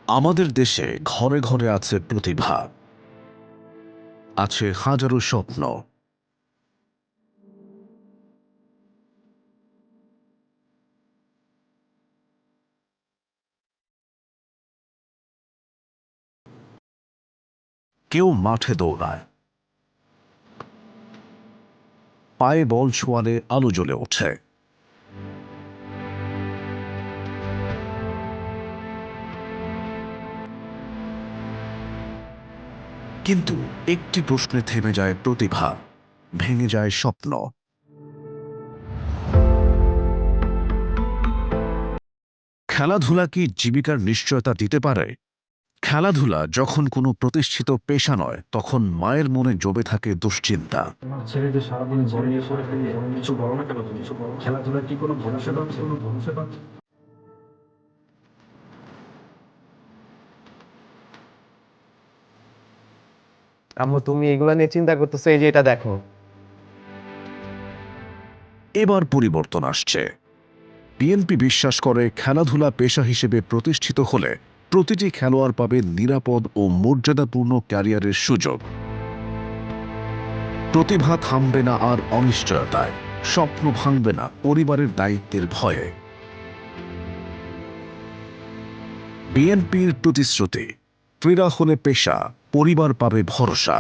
আমাদের দেশে ঘরে ঘরে আছে প্রতিভা, আছে হাজারো স্বপ্ন। কেউ মাঠে দৌড়ায়, পায়ে বল ছোঁয়ালে আলো জ্বলে ওঠে। কিন্তু একটি প্রশ্নে থেমে যায় প্রতিভা, ভেঙে যায় স্বপ্ন। খেলাধুলা কি জীবিকার নিশ্চয়তা দিতে পারে? খেলাধুলা যখন কোনো প্রতিষ্ঠিত পেশা নয়, তখন মায়ের মনে জমে থাকে দুশ্চিন্তা। আমার ছেলে যে সারাদিন বল নিয়ে পড়ে থাকে, কিছু বলো না কেন তুমি? খেলাধুলার কি কোনো ভবিষ্যৎ আছে? কোনো ভবিষ্যৎ আছে? আম্মু, তুমি এগুলা নিয়ে চিন্তা করতেছো, এই যে এটা দেখো। এবার পরিবর্তন আসছে। বিএনপি বিশ্বাস করে খেলাধুলা পেশা হিসেবে প্রতিষ্ঠিত হলে প্রতিটি খেলোয়াড় পাবে নিরাপদ ও মর্যাদাপূর্ণ ক্যারিয়ারের সুযোগ। প্রতিভা থামবে না আর অনিশ্চয়তায়, স্বপ্ন ভাঙবে না পরিবারের দায়িত্বের ভয়ে। বিএনপির প্রতিশ্রুতি, ক্রীড়া হলে পেশা, পরিবার পাবে ভরসা।